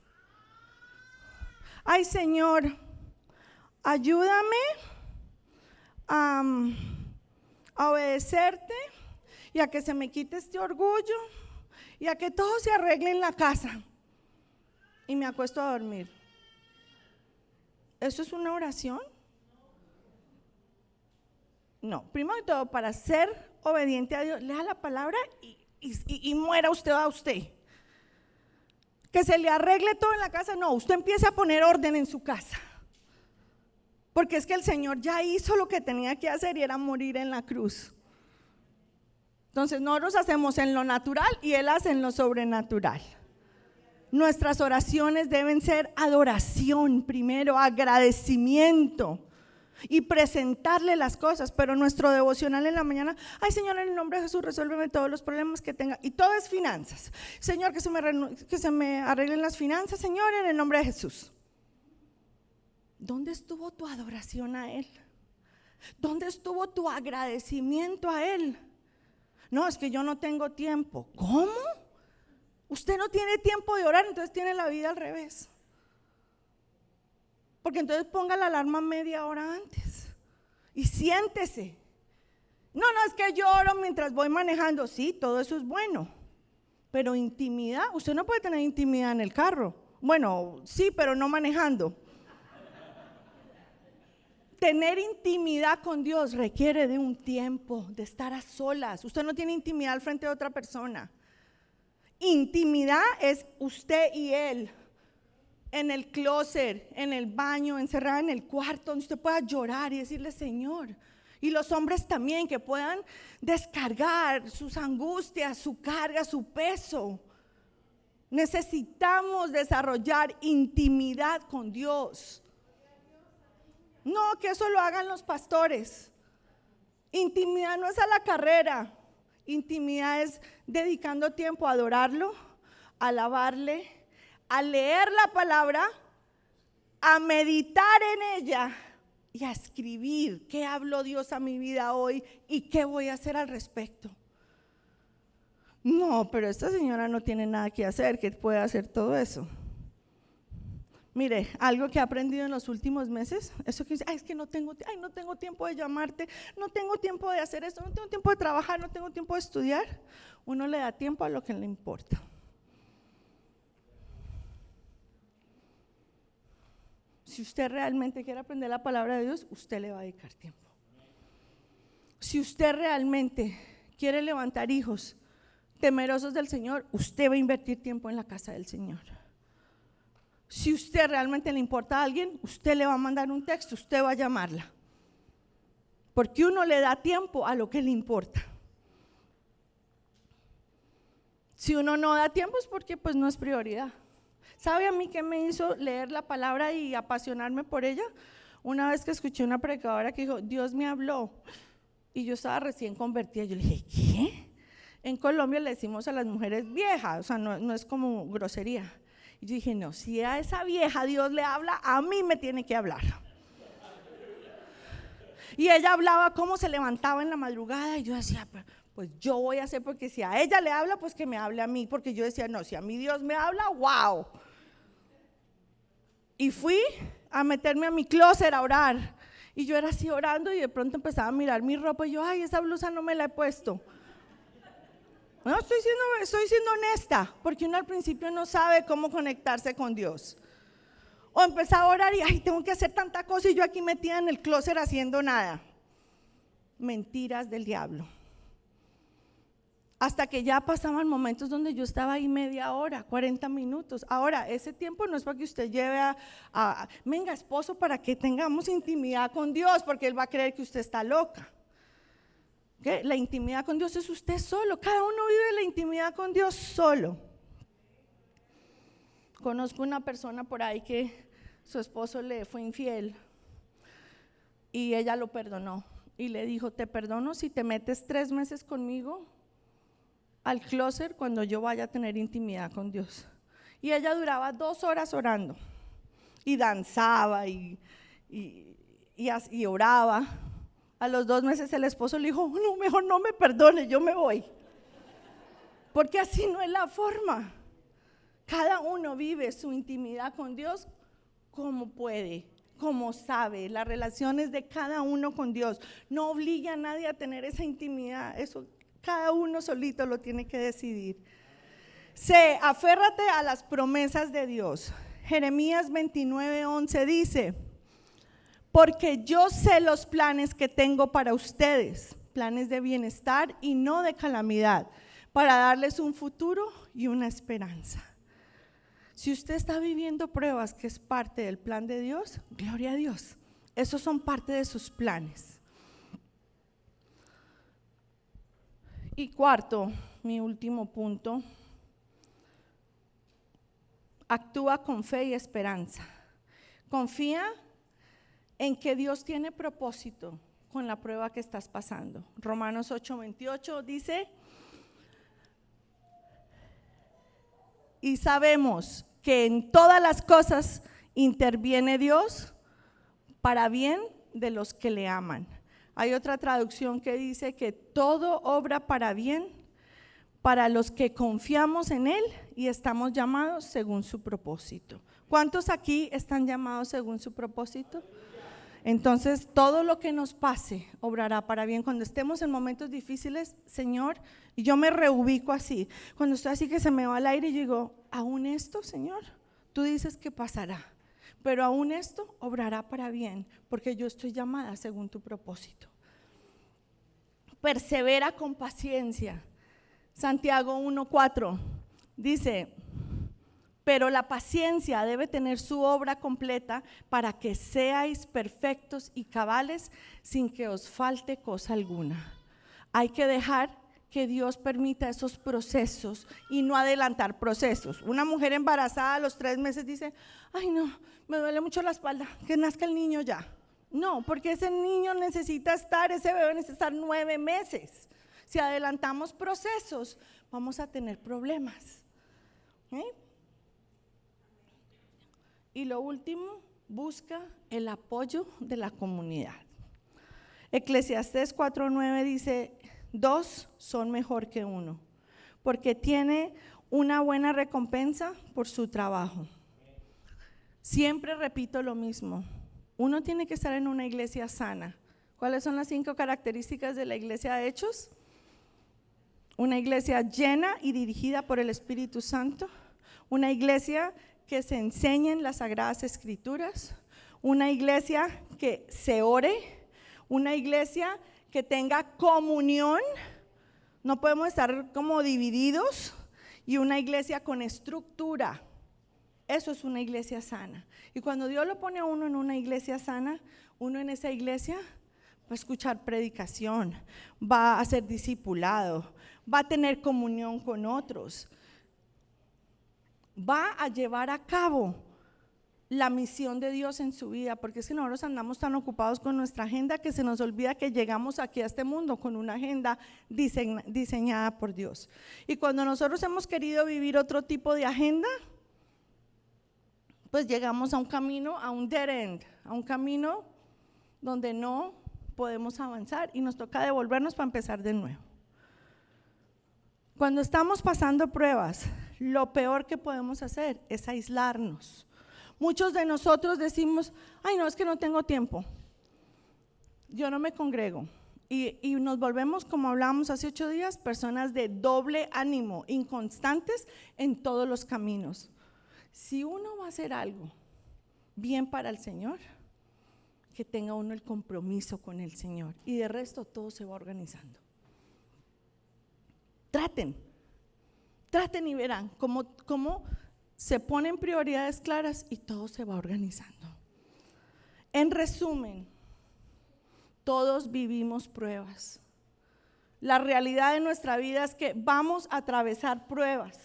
Ay, Señor, ayúdame a obedecerte y a que se me quite este orgullo y a que todo se arregle en la casa. Y me acuesto a dormir. ¿Eso es una oración? No, primero de todo, para ser obediente a Dios, lea la palabra y muera usted a usted. Que se le arregle todo en la casa, no, usted empieza a poner orden en su casa. Porque es que el Señor ya hizo lo que tenía que hacer y era morir en la cruz. Entonces nosotros hacemos en lo natural y Él hace en lo sobrenatural. Nuestras oraciones deben ser adoración primero, agradecimiento y presentarle las cosas, pero nuestro devocional en la mañana: ay, Señor, en el nombre de Jesús resuélveme todos los problemas que tenga, y todo es finanzas. Señor, que se me arreglen las finanzas, Señor, en el nombre de Jesús. ¿Dónde estuvo tu adoración a Él? ¿Dónde estuvo tu agradecimiento a Él? No, es que yo no tengo tiempo. ¿Cómo? Usted no tiene tiempo de orar, entonces tiene la vida al revés. Porque entonces ponga la alarma media hora antes y siéntese. No, es que yo oro mientras voy manejando. Sí, todo eso es bueno, pero intimidad, usted no puede tener intimidad en el carro. Bueno, sí, pero no manejando. Tener intimidad con Dios requiere de un tiempo, de estar a solas. Usted no tiene intimidad al frente de otra persona. Intimidad es usted y Él, en el closet, en el baño, encerrada en el cuarto, donde usted pueda llorar y decirle: Señor. Y los hombres también, que puedan descargar sus angustias, su carga, su peso. Necesitamos desarrollar intimidad con Dios. No, que eso lo hagan los pastores. Intimidad no es a la carrera. Intimidad es dedicando tiempo a adorarlo, a alabarle, a leer la palabra, a meditar en ella y a escribir qué habló Dios a mi vida hoy y qué voy a hacer al respecto. No, pero esta señora no tiene nada que hacer, que puede hacer todo eso. Mire, algo que he aprendido en los últimos meses, eso que dice: ay, es que no tengo tiempo de llamarte, no tengo tiempo de hacer esto, no tengo tiempo de trabajar, no tengo tiempo de estudiar. Uno le da tiempo a lo que le importa. Si usted realmente quiere aprender la palabra de Dios, usted le va a dedicar tiempo. Si usted realmente quiere levantar hijos temerosos del Señor, usted va a invertir tiempo en la casa del Señor. Si usted realmente le importa a alguien, usted le va a mandar un texto, usted va a llamarla. Porque uno le da tiempo a lo que le importa. Si uno no da tiempo es porque pues no es prioridad. ¿Sabe a mí qué me hizo leer la palabra y apasionarme por ella? Una vez que escuché una predicadora que dijo: Dios me habló, y yo estaba recién convertida. Yo le dije: ¿qué? En Colombia le decimos a las mujeres viejas, o sea, no es como grosería. Y yo dije: no, si a esa vieja Dios le habla, a mí me tiene que hablar. Y ella hablaba cómo se levantaba en la madrugada y yo decía, pues yo voy a hacer, porque si a ella le habla, pues que me hable a mí, porque yo decía, no, si a mí Dios me habla, wow. Y fui a meterme a mi closet a orar. Y yo era así orando y de pronto empezaba a mirar mi ropa y yo, ay, esa blusa no me la he puesto. No, estoy siendo honesta, porque uno al principio no sabe cómo conectarse con Dios. O empezaba a orar y, ay, tengo que hacer tanta cosa y yo aquí metida en el closet haciendo nada. Mentiras del diablo. Hasta que ya pasaban momentos donde yo estaba ahí media hora, 40 minutos. Ahora, ese tiempo no es para que usted lleve venga esposo, para que tengamos intimidad con Dios, porque Él va a creer que usted está loca. ¿Okay? La intimidad con Dios es usted solo, cada uno vive la intimidad con Dios solo. Conozco una persona por ahí que su esposo le fue infiel y ella lo perdonó y le dijo, te perdono si te metes 3 meses conmigo al closet cuando yo vaya a tener intimidad con Dios. Y ella duraba 2 horas orando y danzaba y oraba. A los 2 meses el esposo le dijo, no, mejor no me perdone, yo me voy. Porque así no es la forma. Cada uno vive su intimidad con Dios como puede, como sabe. La relación es de cada uno con Dios. No obligue a nadie a tener esa intimidad. Eso cada uno solito lo tiene que decidir. C, aférrate a las promesas de Dios. Jeremías 29:11 dice, porque yo sé los planes que tengo para ustedes, planes de bienestar y no de calamidad, para darles un futuro y una esperanza. Si usted está viviendo pruebas que es parte del plan de Dios, gloria a Dios, esos son parte de sus planes. Y cuarto, mi último punto, actúa con fe y esperanza. Confía en que Dios tiene propósito con la prueba que estás pasando. Romanos 8:28 dice, y sabemos que en todas las cosas interviene Dios para bien de los que le aman. Hay otra traducción que dice que todo obra para bien para los que confiamos en Él y estamos llamados según su propósito. ¿Cuántos aquí están llamados según su propósito? Entonces, todo lo que nos pase obrará para bien. Cuando estemos en momentos difíciles, Señor, y yo me reubico así, cuando estoy así que se me va el aire y digo, aún esto, Señor, tú dices que pasará, pero aún esto obrará para bien, porque yo estoy llamada según tu propósito. Persevera con paciencia. Santiago 1:4 dice, pero la paciencia debe tener su obra completa para que seáis perfectos y cabales sin que os falte cosa alguna. Hay que dejar que Dios permita esos procesos y no adelantar procesos. Una mujer embarazada a los 3 meses dice, ay no, me duele mucho la espalda, que nazca el niño ya. No, porque ese niño necesita estar, ese bebé necesita estar 9 meses. Si adelantamos procesos, vamos a tener problemas. Y lo último, busca el apoyo de la comunidad. Eclesiastés 4:9 dice, 2 son mejor que 1, porque tiene una buena recompensa por su trabajo. Siempre repito lo mismo, uno tiene que estar en una iglesia sana. ¿Cuáles son las 5 características de la iglesia de Hechos? Una iglesia llena y dirigida por el Espíritu Santo, una iglesia que se enseñen las Sagradas Escrituras, una iglesia que se ore, una iglesia que tenga comunión, no podemos estar como divididos, y una iglesia con estructura. Eso es una iglesia sana. Y cuando Dios lo pone a uno en una iglesia sana, uno en esa iglesia va a escuchar predicación, va a ser discipulado, va a tener comunión con otros, va a llevar a cabo la misión de Dios en su vida, porque es que nosotros andamos tan ocupados con nuestra agenda que se nos olvida que llegamos aquí a este mundo con una agenda diseñada por Dios. Y cuando nosotros hemos querido vivir otro tipo de agenda, pues llegamos a un camino, a un dead end, a un camino donde no podemos avanzar y nos toca devolvernos para empezar de nuevo. Cuando estamos pasando pruebas, lo peor que podemos hacer es aislarnos. Muchos de nosotros decimos, ay no, es que no tengo tiempo, yo no me congrego. Y nos volvemos, como hablábamos hace 8 días, personas de doble ánimo, inconstantes en todos los caminos. Si uno va a hacer algo bien para el Señor, que tenga uno el compromiso con el Señor, y de resto todo se va organizando. Traten y verán cómo se ponen prioridades claras y todo se va organizando. En resumen, todos vivimos pruebas. La realidad de nuestra vida es que vamos a atravesar pruebas,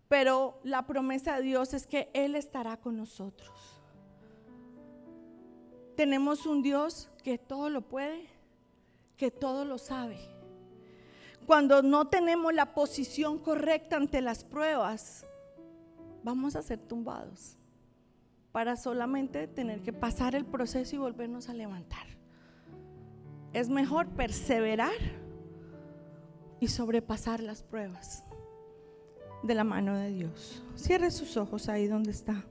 pero la promesa de Dios es que Él estará con nosotros. Tenemos un Dios que todo lo puede, que todo lo sabe. Cuando no tenemos la posición correcta ante las pruebas, vamos a ser tumbados para solamente tener que pasar el proceso y volvernos a levantar. Es mejor perseverar y sobrepasar las pruebas de la mano de Dios. Cierre sus ojos ahí donde está.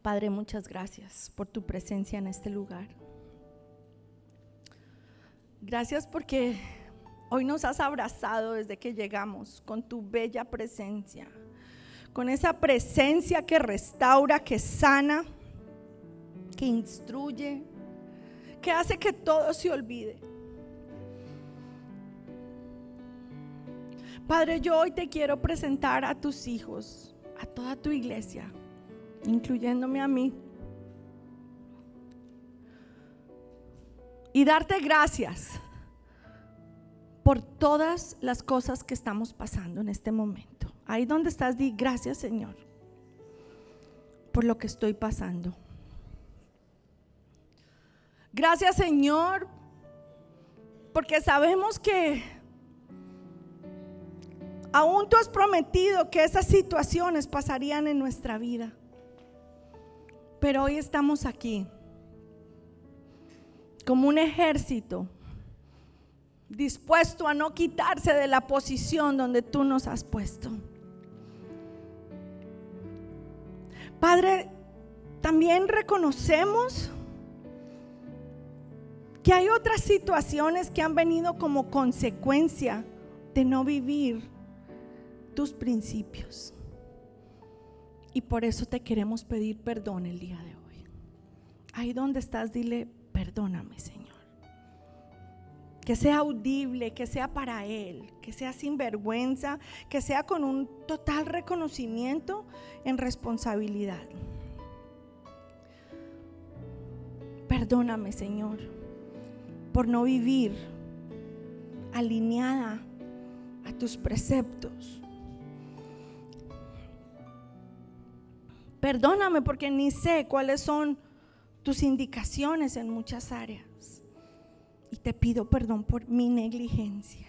Padre, muchas gracias por tu presencia en este lugar. Gracias porque hoy nos has abrazado desde que llegamos con tu bella presencia, con esa presencia que restaura, que sana, que instruye, que hace que todo se olvide. Padre, yo hoy te quiero presentar a tus hijos, a toda tu iglesia, incluyéndome a mí, y darte gracias por todas las cosas que estamos pasando en este momento. Ahí donde estás, di gracias, Señor, por lo que estoy pasando. Gracias, Señor, porque sabemos que aún tú has prometido que esas situaciones pasarían en nuestra vida. Pero hoy estamos aquí como un ejército dispuesto a no quitarse de la posición donde tú nos has puesto. Padre, también reconocemos que hay otras situaciones que han venido como consecuencia de no vivir tus principios. Y por eso te queremos pedir perdón el día de hoy. Ahí donde estás, dile: perdóname, Señor. Que sea audible, que sea para Él, que sea sin vergüenza, que sea con un total reconocimiento en responsabilidad. Perdóname, Señor, por no vivir alineada a tus preceptos. Perdóname porque ni sé cuáles son tus indicaciones en muchas áreas. Y te pido perdón por mi negligencia.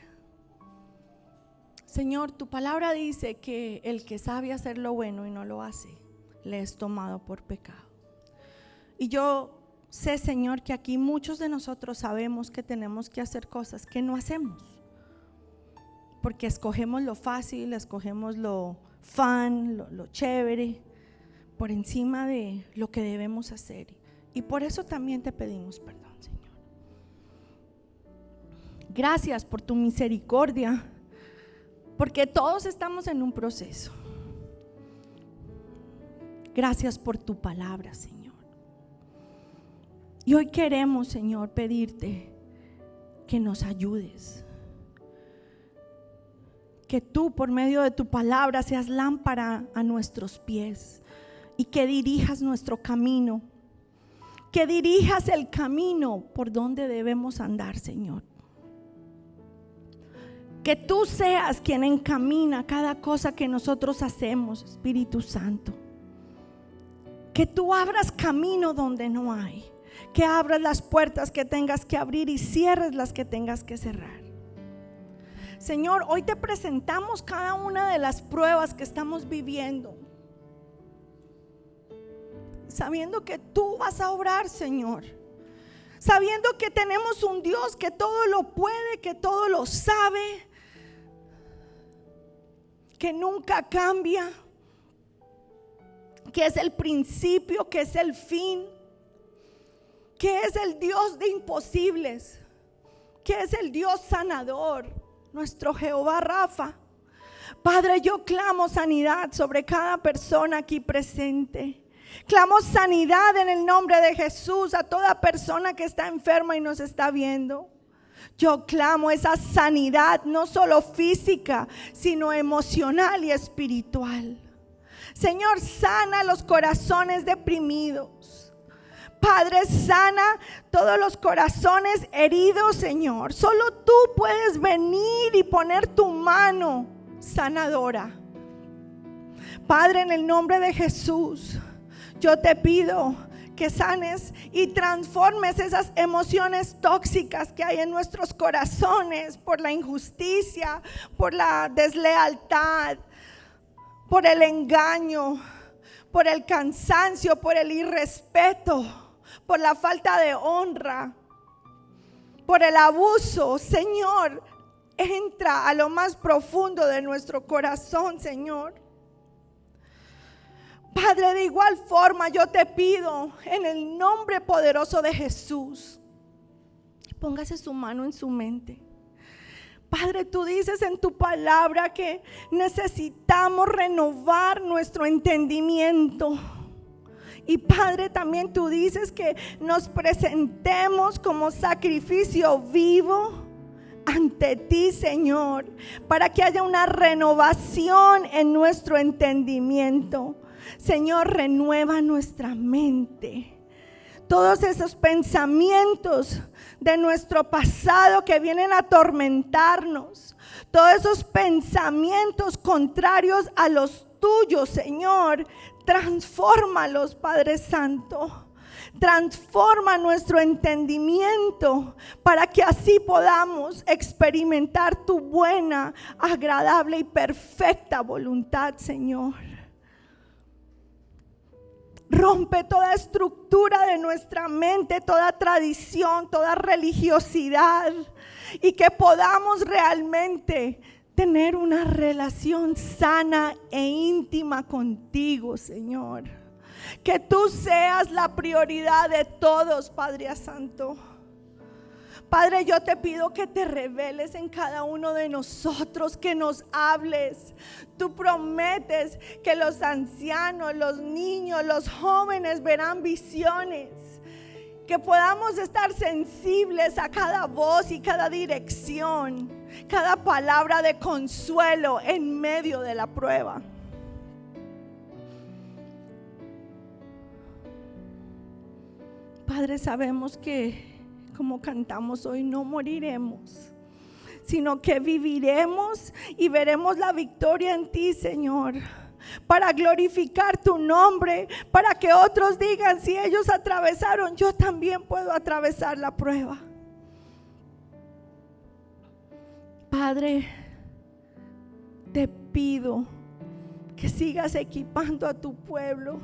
Señor, tu palabra dice que el que sabe hacer lo bueno y no lo hace, le es tomado por pecado. Y yo sé, Señor, que aquí muchos de nosotros sabemos que tenemos que hacer cosas que no hacemos, porque escogemos lo fácil, escogemos lo fun, lo chévere, por encima de lo que debemos hacer. Y por eso también te pedimos perdón, Señor. Gracias por tu misericordia, porque todos estamos en un proceso. Gracias por tu palabra, Señor. Y hoy queremos, Señor, pedirte que nos ayudes. Que tú, por medio de tu palabra, seas lámpara a nuestros pies y que dirijas nuestro camino. Que dirijas el camino por donde debemos andar, Señor. Que tú seas quien encamina cada cosa que nosotros hacemos, Espíritu Santo. Que tú abras camino donde no hay. que abras las puertas que tengas que abrir y cierres las que tengas que cerrar. Señor, hoy te presentamos cada una de las pruebas que estamos viviendo, sabiendo que tú vas a obrar, Señor, sabiendo que tenemos un Dios que todo lo puede, que todo lo sabe, que nunca cambia, que es el principio, que es el fin, que es el Dios de imposibles, que es el Dios sanador, nuestro Jehová Rafa. Padre, yo clamo sanidad sobre cada persona aquí presente. Clamo sanidad en el nombre de Jesús a toda persona que está enferma y nos está viendo. Yo clamo esa sanidad, no solo física, sino emocional y espiritual. Señor, sana los corazones deprimidos. Padre, sana todos los corazones heridos, Señor. Solo tú puedes venir y poner tu mano sanadora. Padre, en el nombre de Jesús, yo te pido que sanes y transformes esas emociones tóxicas que hay en nuestros corazones por la injusticia, por la deslealtad, por el engaño, por el cansancio, por el irrespeto, por la falta de honra, por el abuso. Señor, entra a lo más profundo de nuestro corazón, Señor. Padre, de igual forma yo te pido en el nombre poderoso de Jesús, póngase su mano en su mente. Padre, tú dices en tu palabra que necesitamos renovar nuestro entendimiento. Y Padre, también tú dices que nos presentemos como sacrificio vivo ante ti, Señor, para que haya una renovación en nuestro entendimiento. Señor, renueva nuestra mente. Todos esos pensamientos de nuestro pasado que vienen a atormentarnos, todos esos pensamientos contrarios a los tuyos, Señor, transfórmalos, Padre Santo. Transforma nuestro entendimiento para que así podamos experimentar tu buena, agradable y perfecta voluntad, Señor. Rompe toda estructura de nuestra mente, toda tradición, toda religiosidad, y que podamos realmente tener una relación sana e íntima contigo, Señor. Que tú seas la prioridad de todos, Padre Santo. Padre, yo te pido que te reveles en cada uno de nosotros, que nos hables. Tú prometes que los ancianos, los niños, los jóvenes verán visiones. Que podamos estar sensibles a cada voz y cada dirección, cada palabra de consuelo en medio de la prueba. Padre, sabemos que, como cantamos hoy, no moriremos, sino que viviremos y veremos la victoria en ti, Señor, para glorificar tu nombre, para que otros digan: si ellos atravesaron, yo también puedo atravesar la prueba. Padre, te pido que sigas equipando a tu pueblo,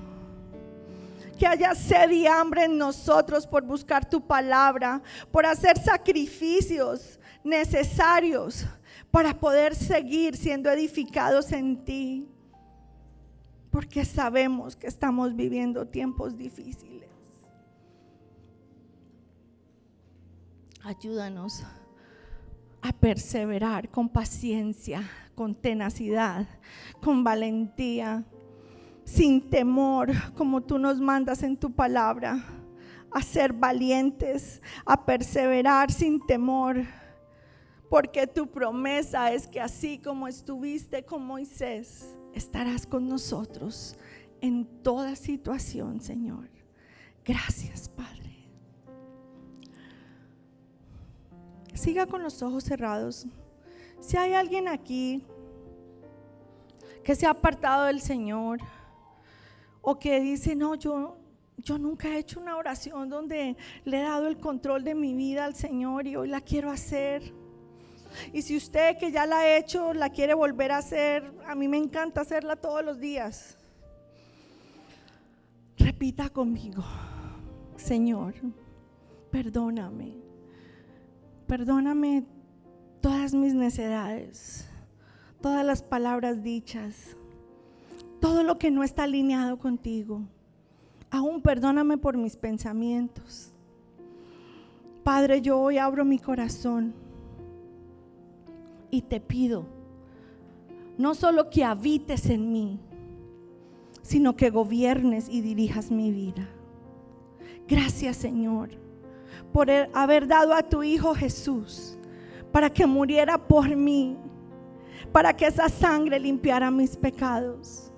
que haya sed y hambre en nosotros por buscar tu palabra, por hacer sacrificios necesarios para poder seguir siendo edificados en ti, porque sabemos que estamos viviendo tiempos difíciles. Ayúdanos a perseverar con paciencia, con tenacidad, con valentía, sin temor, como tú nos mandas en tu palabra, a ser valientes, a perseverar sin temor, porque tu promesa es que así como estuviste con Moisés, estarás con nosotros en toda situación, Señor. Gracias, Padre. Siga con los ojos cerrados. Si hay alguien aquí que se ha apartado del Señor, o que dice: no, yo Yo nunca he hecho una oración donde le he dado el control de mi vida al Señor y hoy la quiero hacer. Y si usted que ya la ha hecho, la quiere volver a hacer, a mí me encanta hacerla todos los días. Repita conmigo: Señor, perdóname. Perdóname todas mis necedades, todas las palabras dichas, todo lo que no está alineado contigo. Aún perdóname por mis pensamientos. Padre, yo hoy abro mi corazón y te pido no solo que habites en mí, sino que gobiernes y dirijas mi vida. Gracias, Señor, por haber dado a tu Hijo Jesús para que muriera por mí, para que esa sangre limpiara mis pecados.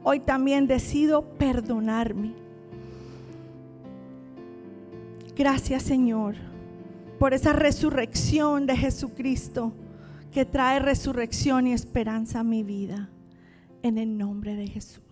Hoy también decido perdonarme. Gracias, Señor, por esa resurrección de Jesucristo que trae resurrección y esperanza a mi vida. En el nombre de Jesús.